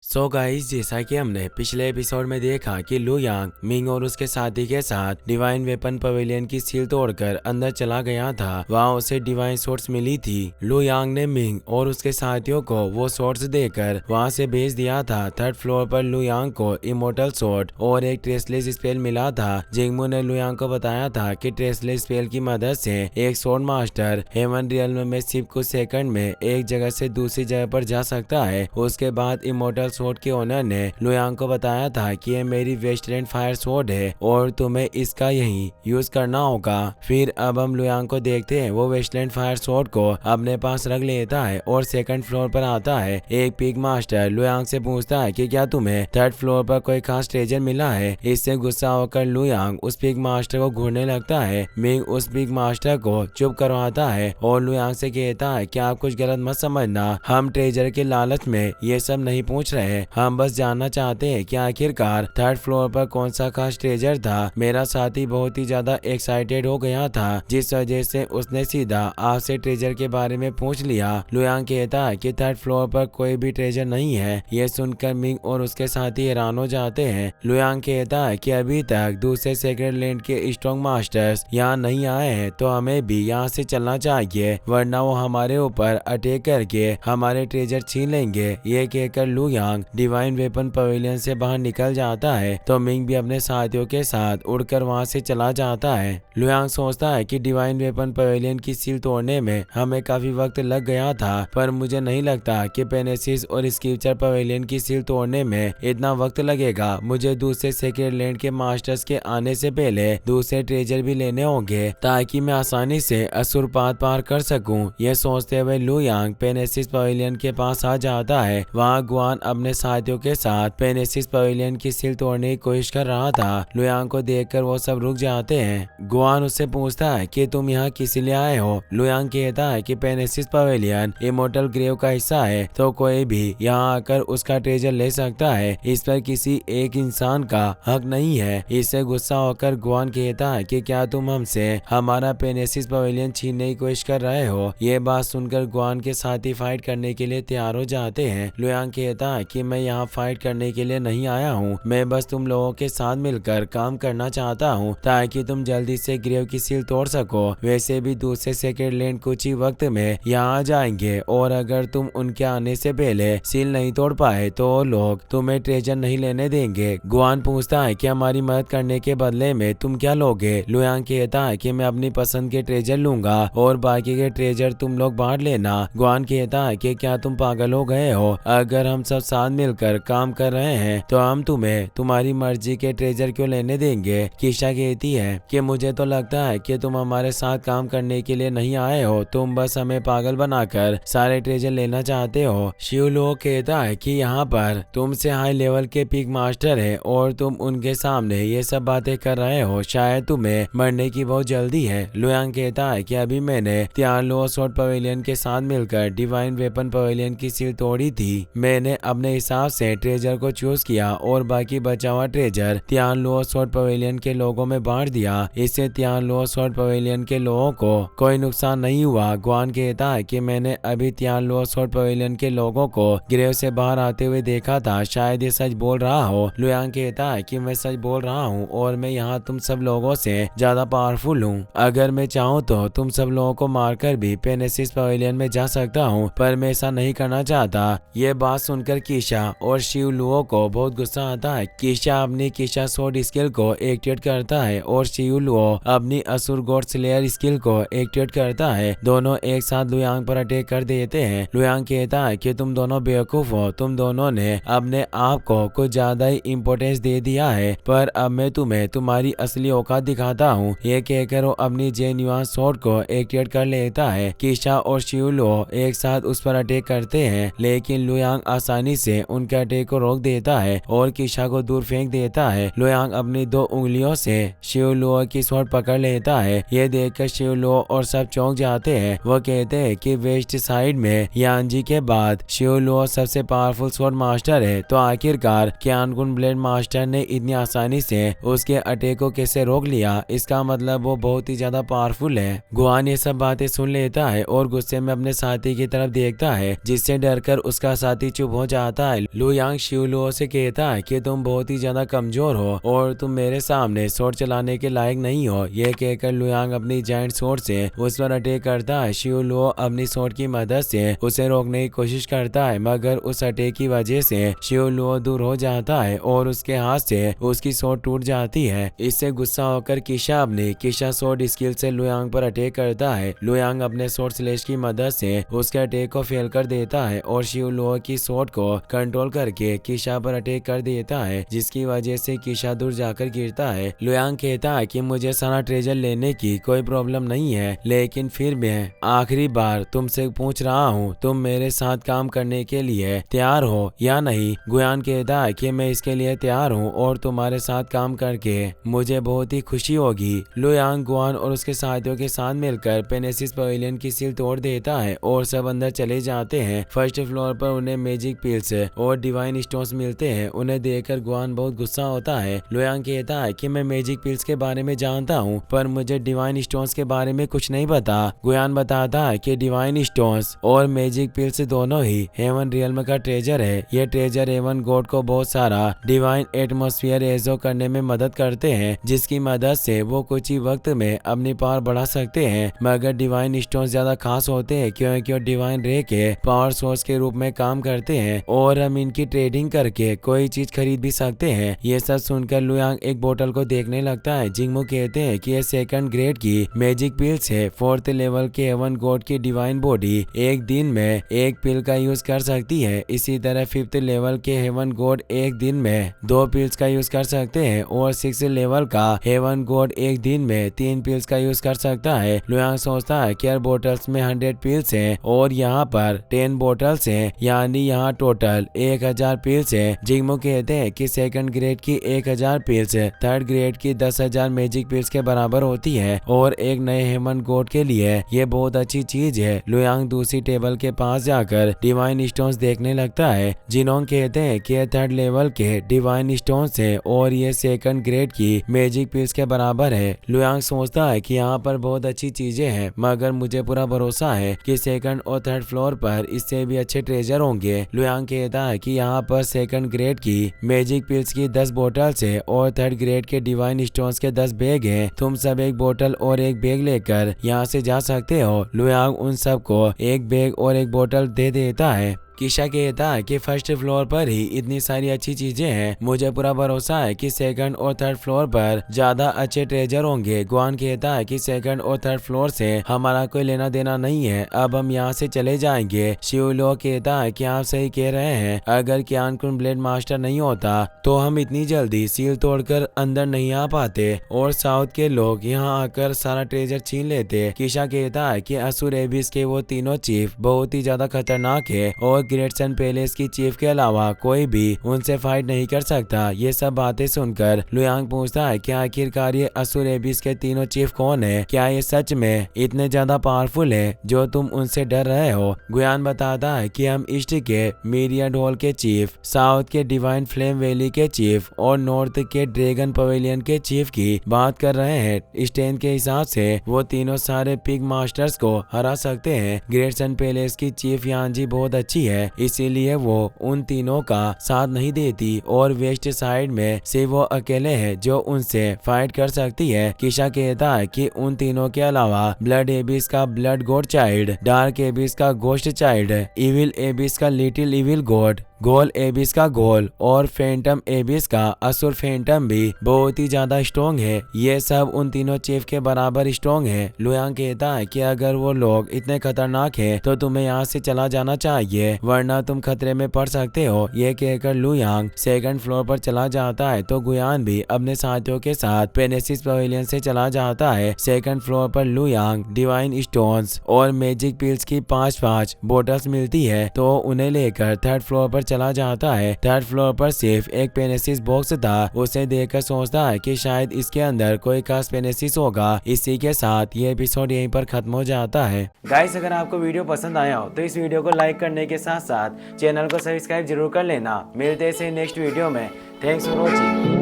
So guys, जैसा कि हमने पिछले एपिसोड में देखा कि लू यांग मिंग और उसके साथी के साथ डिवाइन वेपन पवेलियन की सील तोड़कर अंदर चला गया था। वहाँ उसे डिवाइन सोर्ड्स मिली थी। लू यांग ने मिंग और उसके साथियों को वो सोर्ड्स देकर वहाँ से भेज दिया था। थर्ड फ्लोर पर लू यांग को इमोर्टल सोर्ड और एक ट्रेसलेस स्पेल मिला था। जिंगमू ने लू यांग को बताया था कि ट्रेसलेस स्पेल की मदद से एक सोर्ड मास्टर हेवन रियल्म में सिर्फ कुछ सेकंड में एक जगह से दूसरी जगह पर जा सकता है। उसके बाद इमोर्टल सोर्ड के ओनर ने लू यांग को बताया था कि ये मेरी वेस्टलैंड फायर सोर्ड है और तुम्हें इसका यही यूज करना होगा। फिर अब हम लू यांग को देखते हैं, वो वेस्टलैंड फायर सोर्ड को अपने पास रख लेता है और सेकंड फ्लोर पर आता है। एक पिग मास्टर लू यांग से पूछता है कि क्या तुम्हें थर्ड फ्लोर पर कोई खास ट्रेजर मिला है। इससे गुस्सा होकर लू यांग उस पिग मास्टर को घूरने लगता है। मिंग उस पिग मास्टर को चुप करवाता है और लू यांग से कहता है कि आप कुछ गलत मत समझना, हम ट्रेजर के लालच में ये सब नहीं पूछ रहे, हम बस जानना चाहते हैं कि आखिरकार थर्ड फ्लोर पर कौन सा खास ट्रेजर था। मेरा साथी बहुत ही ज्यादा एक्साइटेड हो गया था, जिस वजह से उसने सीधा आपसे ट्रेजर के बारे में पूछ लिया। लू यांग कहता है कि थर्ड फ्लोर पर कोई भी ट्रेजर नहीं है। यह सुनकर मिंग और उसके साथी हैरान हो जाते हैं। लू यांग कहता है कि अभी तक दूसरे सेक्रेट लैंड के स्ट्रॉन्ग मास्टर्स यहाँ नहीं आए हैं, तो हमें भी यहाँ से चलना चाहिए, वरना वो हमारे ऊपर अटैक करके हमारे ट्रेजर छीन लेंगे। ये कहकर लू यांग डिवाइन वेपन पवेलियन से बाहर निकल जाता है, तो मिंग भी अपने साथियों के साथ उड़कर वहां से चला जाता है। लू यांग सोचता है कि डिवाइन वेपन पवेलियन की सील तोड़ने में हमें काफी वक्त लग गया था, पर मुझे नहीं लगता कि पेनेसिस और स्क्रिप्चर पवेलियन की सील तोड़ने में इतना वक्त लगेगा। मुझे दूसरे सेक्रेट लैंड के मास्टर्स के आने से पहले दूसरे ट्रेजर भी लेने होंगे, ताकि मैं आसानी से असुरपात पार कर सकूं। यह सोचते हुए लू यांग पेनेसिस पवेलियन के पास आ जाता है। वहाँ गुआन अपने साथियों के साथ पेनेसिस पवेलियन की सील तोड़ने की कोशिश कर रहा था। लू यांग को देखकर वो सब रुक जाते हैं। गुआन उससे पूछता है कि तुम यहाँ किस लिए आए हो। लू यांग कहता है कि पेनेसिस पवेलियन इमोर्टल ग्रेव का हिस्सा है, तो कोई भी यहाँ आकर उसका ट्रेजर ले सकता है, इस पर किसी एक इंसान का हक नहीं है। इससे गुस्सा होकर गुआन कहता है कि क्या तुम हमसे हमारा पेनेसिस पवेलियन छीनने की कोशिश कर रहे हो। ये बात सुनकर गुआन के साथी फाइट करने के लिए तैयार हो जाते हैं। लू यांग कहता है कि मैं यहाँ फाइट करने के लिए नहीं आया हूँ, मैं बस तुम लोगों के साथ मिलकर काम करना चाहता हूँ, ताकि तुम जल्दी से ग्रेव की सील तोड़ सको। वैसे भी दूसरे सेक्रेट लैंड कुछ ही वक्त में यहाँ आ जाएंगे, और अगर तुम उनके आने से पहले सील नहीं तोड़ पाए तो लोग तुम्हें ट्रेजर नहीं लेने देंगे। गुआन पूछता है कि हमारी मदद करने के बदले में तुम क्या लोगे। लू यांग कहता है कि मैं अपनी पसंद के ट्रेजर लूंगा और बाकी के ट्रेजर तुम लोग बांट लेना। गुआन कहता है कि क्या तुम पागल हो गए हो, अगर हम सब साथ मिलकर काम कर रहे हैं तो हम तुम्हें तुम्हारी मर्जी के ट्रेजर क्यों लेने देंगे। कीशा कहती है कि मुझे तो लगता है कि तुम हमारे साथ काम करने के लिए नहीं आए हो, तुम बस हमें पागल बनाकर सारे ट्रेजर लेना चाहते हो। शिवलो कहता है कि यहाँ पर तुमसे हाई लेवल के पिग मास्टर है और तुम उनके सामने ये सब बातें कर रहे हो, शायद तुम्हें मरने की बहुत जल्दी है। लू यांग कहता है कि अभी मैंने तियानलो सोर्ड पवेलियन के साथ मिलकर डिवाइन वेपन पवेलियन की सील तोड़ी थी। मैंने अपने हिसाब से ट्रेजर को चूज किया और बाकी बचा हुआ ट्रेजर तियानलो सोर्ड पवेलियन के लोगों में बांट दिया। इससे तियानलो सोर्ड पवेलियन के लोगों को कोई नुकसान नहीं हुआ। गुआन कहता है कि मैंने अभी तियानलो सोर्ड पवेलियन के लोगों को ग्रेव से बाहर आते हुए देखा था, शायद ये सच बोल रहा हो। लू यांग कहता है कि मैं सच बोल रहा हूँ और मैं यहाँ तुम सब लोगों से ज्यादा पावरफुल हूँ। अगर मैं चाहूँ तो तुम सब लोगों को मारकर भी पेनेसिस पवेलियन में जा सकता हूँ, पर मैं ऐसा नहीं करना चाहता। ये बात सुनकर कीशा और शिव लुओ को बहुत गुस्सा आता है। कीशा अपनी कीशा सोर्ड स्किल को एक्टिवेट करता है और शिव लुओ अपनी असुर गॉड स्लेयर स्किल को एक्टिवेट करता है। दोनों एक साथ लू यांग पर अटैक कर देते हैं। लू यांग कहता है कि तुम दोनों बेवकूफ हो, तुम दोनों ने अपने आप को कुछ ज्यादा ही इम्पोर्टेंस दे दिया है, पर अब मैं तुम्हें तुम्हारी असली औकात दिखाता हूँ। ये कहकर वो अपनी जेन्युइन सोर्ड को एक्टिवेट कर लेता है। कीशा और शिव लुओ एक साथ उस पर अटैक करते हैं, लेकिन लू यांग आसानी से उनके अटैक को रोक देता है और कीशा को दूर फेंक देता है। लू यांग अपनी 2 उंगलियों से शिव लुओ की स्वॉर्ड पकड़ लेता है। ये देखकर शिव लुओ और सब चौंक जाते हैं। वो कहते हैं कि वेस्ट साइड में यानजी के बाद शिव लुओ सबसे पावरफुल स्वॉर्ड मास्टर है, तो आखिरकार क्यानकुन ब्लेड मास्टर ने इतनी आसानी से उसके अटैक को कैसे रोक लिया। इसका मतलब वो बहुत ही ज्यादा पावरफुल है। गुआन ये सब बातें सुन लेता है और गुस्से में अपने साथी की तरफ देखता है, जिससे डरकर उसका साथी चुप हो जाता बताता है। लू यांग शिव लुओ से कहता है कि तुम बहुत ही ज्यादा कमजोर हो और तुम मेरे सामने स्वॉर्ड चलाने के लायक नहीं हो। ये कहकर लू यांग अपनी जायंट स्वॉर्ड से उस पर अटैक करता है। शिव लुओ अपनी स्वॉर्ड की मदद से उसे रोकने की कोशिश करता है, मगर उस अटैक की वजह से शिव लुओ दूर हो जाता है और उसके हाथ से उसकी स्वॉर्ड टूट जाती है। इससे गुस्सा होकर किशा अपनी किशा स्वॉर्ड स्किल से लू यांग पर अटैक करता है। लू यांग अपने स्वॉर्ड स्लैश की मदद से उसके अटैक को फेल कर देता है और शिव लुओ की स्वॉर्ड को कंट्रोल करके किशा पर अटैक कर देता है, जिसकी वजह से किशा दूर जाकर गिरता है। लू यांग कहता है कि मुझे सारा ट्रेजर लेने की कोई प्रॉब्लम नहीं है, लेकिन फिर मैं आखिरी बार तुमसे पूछ रहा हूँ, तुम मेरे साथ काम करने के लिए तैयार हो या नहीं। गुयान कहता है कि मैं इसके लिए तैयार हूँ और तुम्हारे साथ काम करके मुझे बहुत ही खुशी होगी। लू यांग गुआन और उसके साथियों के साथ मिलकर पेनेसिस पवेलियन की सील तोड़ देता है और सब अंदर चले जाते हैं। फर्स्ट फ्लोर पर उन्हें मैजिक पिल्स और डिवाइन स्टोन्स मिलते हैं। उन्हें देखकर गुआन बहुत गुस्सा होता है। लू यांग कहता है कि मैं मैजिक पिल्स के बारे में जानता हूँ, पर मुझे डिवाइन स्टोन्स के बारे में कुछ नहीं पता। गुयान बताता है कि डिवाइन स्टोन्स और मैजिक पिल्स दोनों ही हेवन रियल्म का ट्रेजर है। ये ट्रेजर हेवन गॉड को बहुत सारा डिवाइन एटमॉस्फेयर एजो करने में मदद करते हैं, जिसकी मदद से वो कुछ ही वक्त में अपनी पावर बढ़ा सकते हैं। मगर डिवाइन स्टोन्स ज्यादा खास होते हैं क्योंकि डिवाइन रे के पावर सोर्स के रूप में काम करते हैं और हम इनकी ट्रेडिंग करके कोई चीज खरीद भी सकते हैं। ये सब सुनकर लू यांग एक बोतल को देखने लगता है। जिंगमू कहते हैं कि ये सेकंड ग्रेड की मैजिक पिल्स है। फोर्थ लेवल के हेवन गॉड की डिवाइन बॉडी एक दिन में एक पिल का यूज कर सकती है। इसी तरह फिफ्थ लेवल के हेवन गॉड एक दिन में 2 पिल्स का यूज कर सकते हैं और 6th लेवल का हेवन गॉड एक दिन में 3 पिल्स का यूज कर सकता है। लू यांग सोचता है कि हर बोतल्स में 100 पिल्स हैं और यहाँ पर 10 बोतल्स हैं, यानी यहाँ टोटल 1000 पिल्स है। जिंगमू कहते हैं कि सेकंड ग्रेड की 1000 पिल्स थर्ड ग्रेड की 10,000 मैजिक पिल्स के बराबर होती है और एक नए हेवन गॉड के लिए ये बहुत अच्छी चीज है। लू यांग दूसरी टेबल के पास जाकर डिवाइन स्टोन्स देखने लगता है। जिनोंग कहते हैं कि थर्ड लेवल के डिवाइन स्टोन्स है और ये सेकंड ग्रेड की मैजिक पिल्स के बराबर है। लू यांग सोचता है कि यहाँ पर बहुत अच्छी चीजें हैं, मगर मुझे पूरा भरोसा है कि सेकंड और थर्ड फ्लोर पर इससे भी अच्छे ट्रेजर होंगे। लू यांग कहता है कि यहाँ पर सेकंड ग्रेड की मैजिक पिल्स की 10 बोतल्स है और थर्ड ग्रेड के डिवाइन स्टोन्स के 10 बैग हैं। तुम सब एक बोतल और एक बैग लेकर यहाँ से जा सकते हो। लू यांग उन सब को एक बैग और एक बोतल दे देता है। किशा कहता है कि फर्स्ट फ्लोर पर ही इतनी सारी अच्छी चीजें हैं, मुझे पूरा भरोसा है कि सेकंड और थर्ड फ्लोर पर ज्यादा अच्छे ट्रेजर होंगे। गुआन कहता है कि सेकंड और थर्ड फ्लोर से हमारा कोई लेना देना नहीं है, अब हम यहाँ से चले जाएंगे। शिव लुओ कहता है कि आप सही कह रहे हैं, अगर क्यान कुन ब्लेड मास्टर नहीं होता तो हम इतनी जल्दी सील तोड़कर अंदर नहीं आ पाते और साउथ के लोग यहाँ आकर सारा ट्रेजर छीन लेते। किशा कहता है कि असुर एबिस के वो तीनों चीफ बहुत ही ज्यादा खतरनाक है और ग्रेट सन पैलेस की चीफ के अलावा कोई भी उनसे फाइट नहीं कर सकता। ये सब बातें सुनकर लू यांग पूछता है कि आखिरकार ये असुर एबिस के तीनों चीफ कौन है? क्या ये सच में इतने ज्यादा पावरफुल है जो तुम उनसे डर रहे हो? गुयान बताता है कि हम ईस्ट के मीरिया ढोल के चीफ, साउथ के डिवाइन फ्लेम वैली के चीफ और नॉर्थ के ड्रैगन पवेलियन के चीफ की बात कर रहे हैं। स्ट्रेंथ के हिसाब से वो तीनों सारे पिग मास्टर्स को हरा सकते हैं। ग्रेट सन पैलेस की चीफ यांजी बहुत अच्छी है, इसीलिए वो उन तीनों का साथ नहीं देती और वेस्ट साइड में से वो अकेले हैं जो उनसे फाइट कर सकती है। किशा कहता है कि उन तीनों के अलावा ब्लड एबिस का ब्लड गॉड चाइल्ड, डार्क एबिस का गोस्ट चाइल्ड, इविल एबिस का लिटिल इविल गॉड, गोल एबिस का गोल और फैंटम एबिस का असुर फैंटम भी बहुत ही ज्यादा स्ट्रॉन्ग है। ये सब उन तीनों चीफ के बराबर स्ट्रॉन्ग है। लू यांग कहता है कि अगर वो लोग इतने खतरनाक हैं तो तुम्हें यहाँ से चला जाना चाहिए, वरना तुम खतरे में पड़ सकते हो। ये कहकर लू यांग सेकंड फ्लोर पर चला जाता है तो गुयान भी अपने साथियों के साथ पेनेसिस पवेलियन से चला जाता है। सेकंड फ्लोर पर लू यांग डिवाइन स्टोन्स और मैजिक पिल्स की 5-5 बोतल्स मिलती है तो उन्हें लेकर थर्ड फ्लोर पर चला जाता है। थर्ड फ्लोर पर सिर्फ एक पेनेसिस बॉक्स था, उसे देखकर सोचता है कि शायद इसके अंदर कोई खास पेनेसिस होगा। इसी के साथ ये एपिसोड यहीं पर खत्म हो जाता है। गाइस, अगर आपको वीडियो पसंद आया हो तो इस वीडियो को लाइक करने के साथ साथ चैनल को सब्सक्राइब जरूर कर लेना। मिलते हैं नेक्स्ट वीडियो में। Thanks for watching.